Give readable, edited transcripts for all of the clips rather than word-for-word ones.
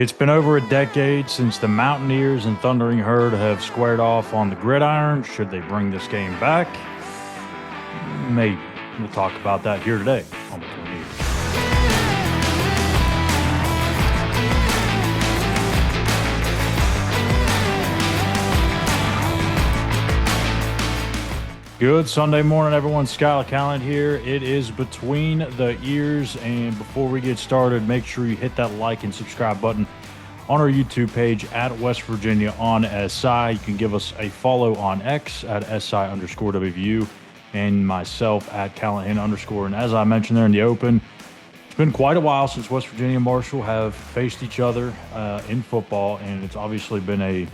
It's been over a decade since the Mountaineers and Thundering Herd have squared off on the gridiron. Should they bring this game back? Maybe. We'll talk about that here today on Between the Eers. Good Sunday morning, everyone. Schuyler Callihan here. It is Between the Eers, and before we get started, make sure you hit that like and subscribe button on our YouTube page at West Virginia on SI. You can give us a follow on X at SI_WVU and myself at Callihan_. And as I mentioned there in the open, it's been quite a while since West Virginia and Marshall have faced each other in football, and it's obviously been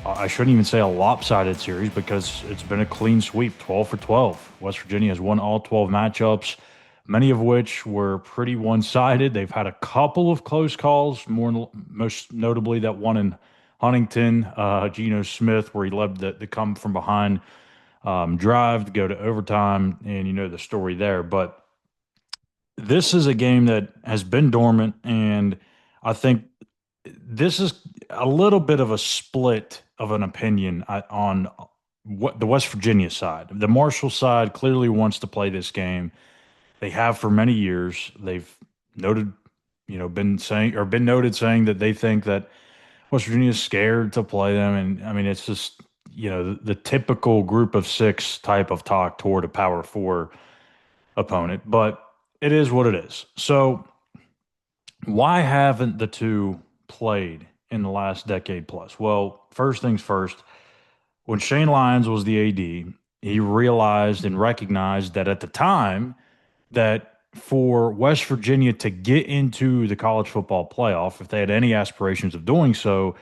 I shouldn't even say a lopsided series because it's been a clean sweep, 12 for 12. West Virginia has won all 12 matchups, many of which were pretty one-sided. They've had a couple of close calls, most notably that one in Huntington, Geno Smith, where he led the come from behind drive to go to overtime, and you know the story there. But this is a game that has been dormant, and I think this is a little bit of a split of an opinion on what the West Virginia side. The Marshall side clearly wants to play this game. They have for many years. They've noted, been noted saying that they think that West Virginia is scared to play them. And I mean, it's just, the typical group of six type of talk toward a Power Four opponent, but it is what it is. So why haven't the two played in the last decade plus? Well, first things first, when Shane Lyons was the AD, he realized and recognized that at the time that for West Virginia to get into the college football playoff, if they had any aspirations of doing so,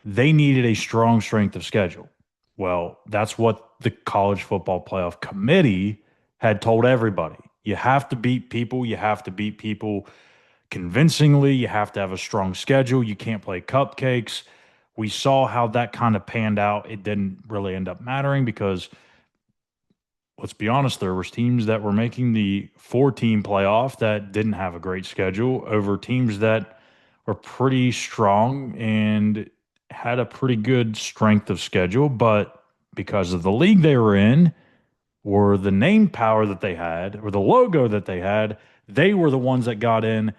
they needed a strong strength of schedule. Well, that's what the college football playoff committee had told everybody. You have to beat people. You have to beat people convincingly. You have to have a strong schedule. You can't play cupcakes. We saw how that kind of panned out. It didn't really end up mattering because, let's be honest, there was teams that were making the four-team playoff that didn't have a great schedule over teams that were pretty strong and had a pretty good strength of schedule. But because of the league they were in, or the name power that they had, or the logo that they were the ones that got in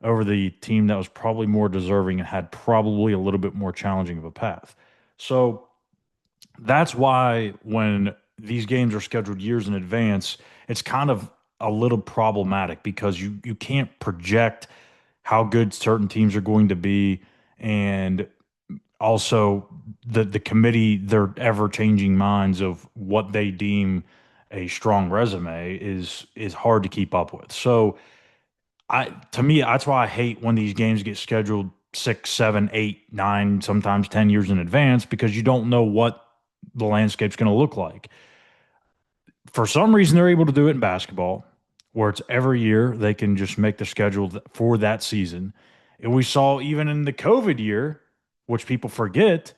over the team that was probably more deserving and had probably a little bit more challenging of a path. So that's why when these games are scheduled years in advance, it's kind of a little problematic because you can't project how good certain teams are going to be, and also the committee, their ever-changing minds of what they deem a strong resume is hard to keep up with. So to me, that's why I hate when these games get scheduled 6, 7, 8, 9, sometimes 10 years in advance because you don't know what the landscape's going to look like. For some reason, they're able to do it in basketball, where it's every year they can just make the schedule for that season. And we saw even in the COVID year, which people forget,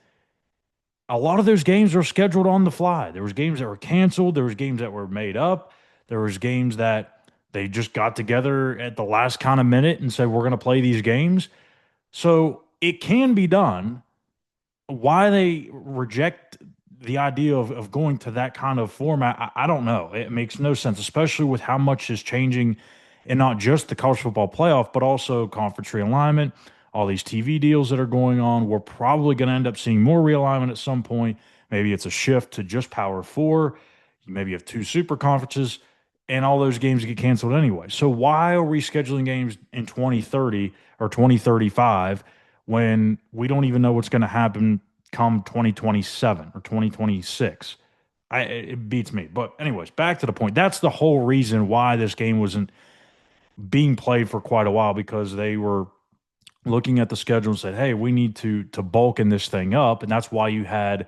a lot of those games were scheduled on the fly. There was games that were canceled. There was games that were made up. There was games that they just got together at the last kind of minute and said, we're going to play these games. So it can be done. Why they reject the idea of going to that kind of format, I don't know. It makes no sense, especially with how much is changing in not just the college football playoff, but also conference realignment, all these TV deals that are going on. We're probably going to end up seeing more realignment at some point. Maybe it's a shift to just Power Four. You maybe have two super conferences, and all those games get canceled anyway. So why are we scheduling games in 2030 or 2035 when we don't even know what's going to happen come 2027 or 2026? It beats me. But anyways, back to the point. That's the whole reason why this game wasn't being played for quite a while, because they were looking at the schedule and said, hey, we need to bulken this thing up. And that's why you had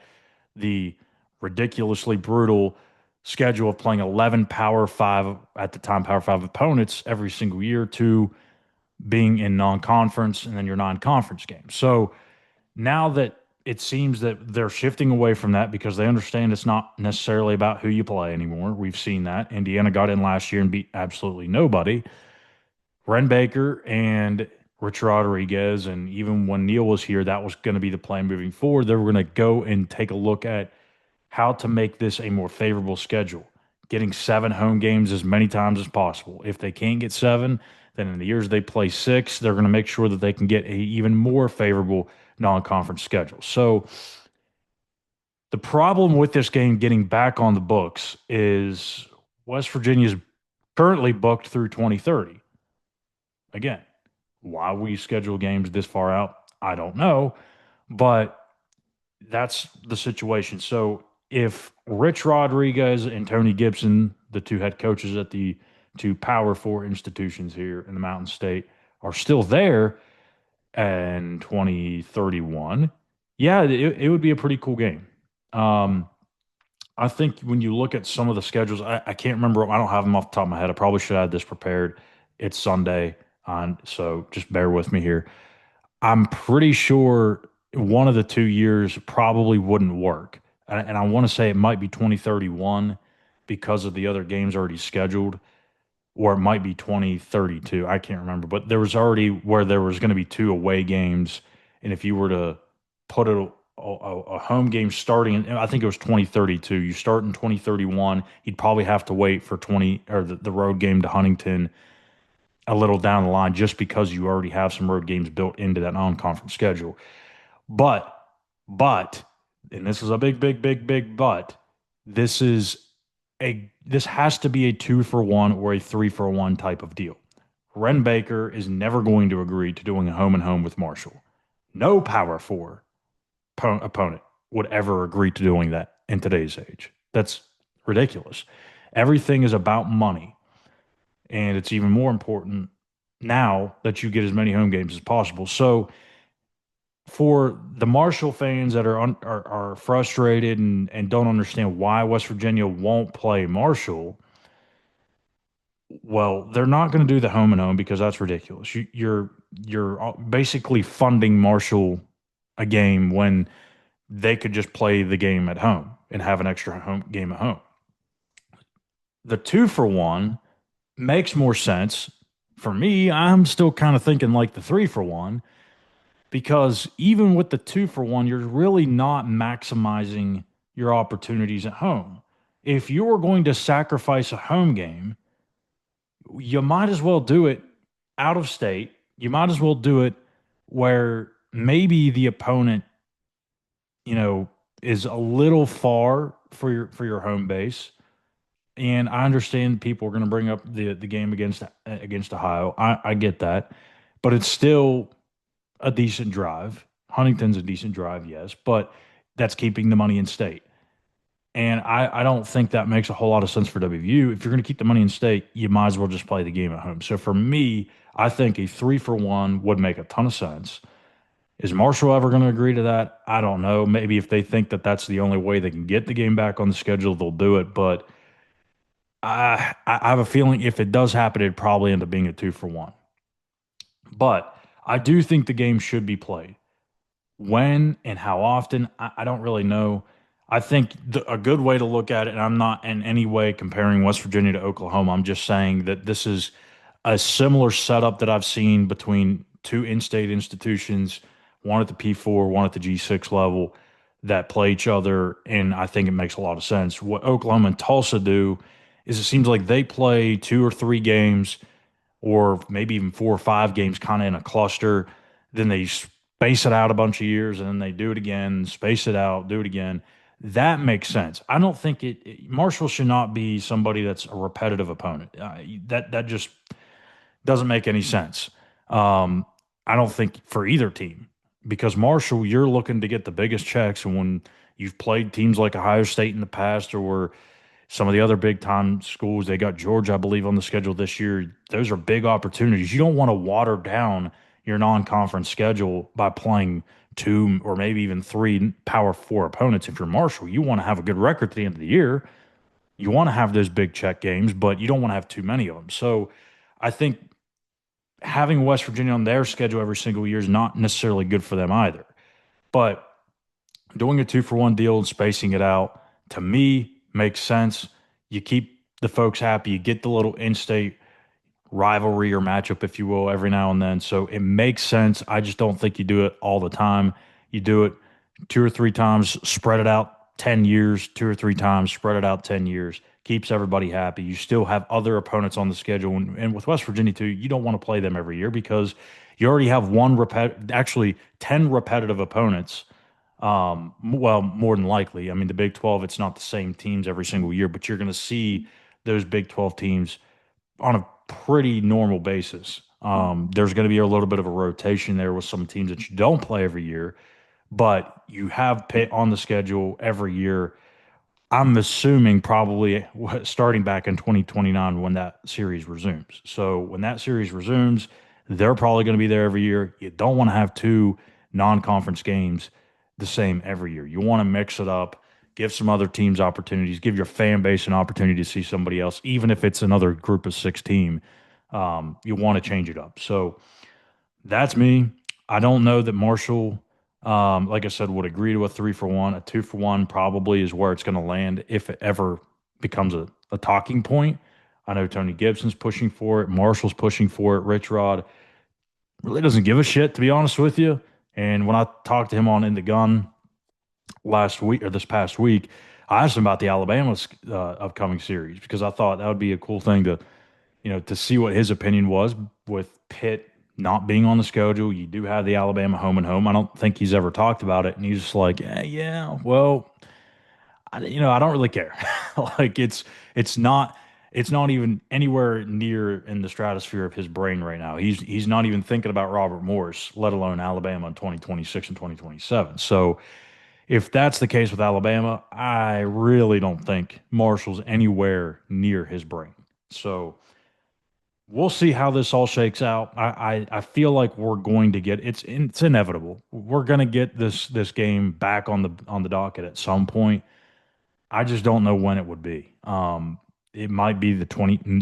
the ridiculously brutal schedule of playing 11 Power Five, at the time, Power Five opponents every single year, to being in non-conference and then your non-conference games. So now that it seems that they're shifting away from that because they understand it's not necessarily about who you play anymore. We've seen that. Indiana got in last year and beat absolutely nobody. Ren Baker and Rich Rodriguez, and even when Neil was here, that was going to be the plan moving forward. They were going to go and take a look at how to make this a more favorable schedule, getting 7 home games as many times as possible. If they can't get 7, then in the years they play 6, they're going to make sure that they can get a even more favorable non-conference schedule. So the problem with this game getting back on the books is West Virginia is currently booked through 2030. Again, why we schedule games this far out, I don't know, but that's the situation. So if Rich Rodriguez and Tony Gibson, the two head coaches at the two Power Four institutions here in the Mountain State, are still there in 2031, yeah, it would be a pretty cool game. Um, I think when you look at some of the schedules, I can't remember. I don't have them off the top of my head. I probably should have this prepared. It's Sunday on, so just bear with me here. I'm pretty sure one of the 2 years probably wouldn't work. And I want to say it might be 2031 because of the other games already scheduled, or it might be 2032. I can't remember. But there was already where there was going to be 2 away games. And if you were to put a home game starting, I think it was 2032, you start in 2031, you'd probably have to wait for 20 or the road game to Huntington a little down the line just because you already have some road games built into that non-conference schedule. But, but, and this is a big, big, big, big but, this is this has to be a 2-for-1 or a 3-for-1 type of deal. Ren Baker is never going to agree to doing a home and home with Marshall. No Power Four opponent would ever agree to doing that in today's age. That's ridiculous. Everything is about money. And it's even more important now that you get as many home games as possible. So for the Marshall fans that are frustrated and don't understand why West Virginia won't play Marshall, well, they're not going to do the home and home because that's ridiculous. You're basically funding Marshall a game when they could just play the game at home and have an extra home game at home. The 2-for-1 makes more sense. For me, I'm still kind of thinking like the 3-for-1 because even with the 2-for-1, you're really not maximizing your opportunities at home. If you are going to sacrifice a home game, you might as well do it out of state. You might as well do it where maybe the opponent, you know, is a little far for your home base. And I understand people are going to bring up the game against Ohio. I get that, but it's still a decent drive. Huntington's a decent drive, yes, but that's keeping the money in state. And I don't think that makes a whole lot of sense for WVU. If you're going to keep the money in state, you might as well just play the game at home. So for me, I think a 3-for-1 would make a ton of sense. Is Marshall ever going to agree to that? I don't know. Maybe if they think that that's the only way they can get the game back on the schedule, they'll do it. But I have a feeling if it does happen, it'd probably end up being a 2-for-1. But I do think the game should be played. When and how often, I don't really know. I think a good way to look at it, and I'm not in any way comparing West Virginia to Oklahoma. I'm just saying that this is a similar setup that I've seen between two in-state institutions, one at the P4, one at the G6 level, that play each other, and I think it makes a lot of sense. What Oklahoma and Tulsa do is it seems like they play 2 or 3 games or maybe even 4 or 5 games kind of in a cluster. Then they space it out a bunch of years and then they do it again, space it out, do it again. That makes sense. I don't think Marshall should not be somebody that's a repetitive opponent. That just doesn't make any sense. I don't think for either team because Marshall, you're looking to get the biggest checks, and when you've played teams like Ohio State in the past or some of the other big time schools, they got Georgia, I believe, on the schedule this year. Those are big opportunities. You don't want to water down your non-conference schedule by playing 2 or maybe even 3 Power Four opponents. If you're Marshall, you want to have a good record at the end of the year. You want to have those big check games, but you don't want to have too many of them. So I think having West Virginia on their schedule every single year is not necessarily good for them either. But doing a 2-for-1 deal and spacing it out, to me, makes sense. You keep the folks happy. You get the little in-state rivalry or matchup, if you will, every now and then. So it makes sense. I just don't think you do it all the time. You do it 2 or 3 times, spread it out 10 years, 2 or 3 times, spread it out 10 years, keeps everybody happy. You still have other opponents on the schedule. And with West Virginia, too, you don't want to play them every year because you already have actually 10 repetitive opponents. Well, more than likely. I mean, the Big 12, it's not the same teams every single year, but you're going to see those Big 12 teams on a pretty normal basis. There's going to be a little bit of a rotation there with some teams that you don't play every year, but you have Pitt on the schedule every year. I'm assuming probably starting back in 2029 when that series resumes. So when that series resumes, they're probably going to be there every year. You don't want to have two non-conference games the same every year. You want to mix it up, give some other teams opportunities, give your fan base an opportunity to see somebody else, even if it's another group of 6 team. You want to change it up. So that's me. I don't know that Marshall, like I said, would agree to a 3-for-1. A 2-for-1 probably is where it's going to land if it ever becomes a talking point. I know Tony Gibson's pushing for it. Marshall's pushing for it. Rich Rod really doesn't give a shit, to be honest with you. And when I talked to him on In the Gun last week or this past week, I asked him about the Alabama's upcoming series because I thought that would be a cool thing to see what his opinion was with Pitt not being on the schedule. You do have the Alabama home and home. I don't think he's ever talked about it, and he's just like, yeah, well, I don't really care. Like it's not even anywhere near in the stratosphere of his brain right now. He's not even thinking about Robert Morris, let alone Alabama in 2026 and 2027. So if that's the case with Alabama, I really don't think Marshall's anywhere near his brain. So we'll see how this all shakes out. I feel like we're going to get it's inevitable. We're going to get this game back on the docket at some point. I just don't know when it would be. It might be the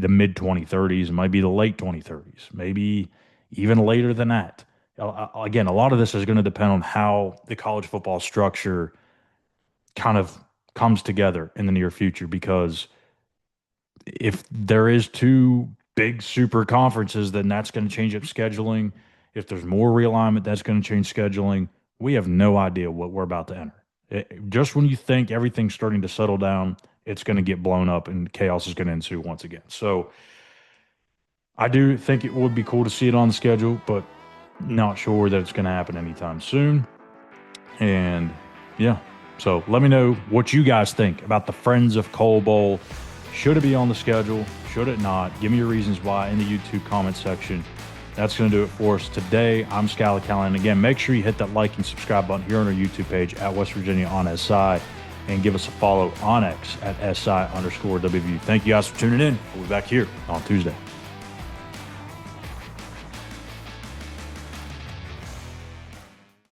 mid 2030s. It might be the late 2030s. Maybe even later than that. Again, a lot of this is going to depend on how the college football structure kind of comes together in the near future. Because if there is two big super conferences, then that's going to change up scheduling. If there's more realignment, that's going to change scheduling. We have no idea what we're about to enter. Just when you think everything's starting to settle down, it's going to get blown up and chaos is going to ensue once again. So I do think it would be cool to see it on the schedule, but not sure that it's going to happen anytime soon. And yeah, so let me know what you guys think about the Friends of Cole Bowl. Should it be on the schedule? Should it not? Give me your reasons why in the YouTube comment section. That's going to do it for us today. I'm Schuyler Callihan. Again, make sure you hit that like and subscribe button here on our YouTube page at West Virginia on SI, and give us a follow on X at SI_WV. Thank you guys for tuning in. We'll be back here on Tuesday.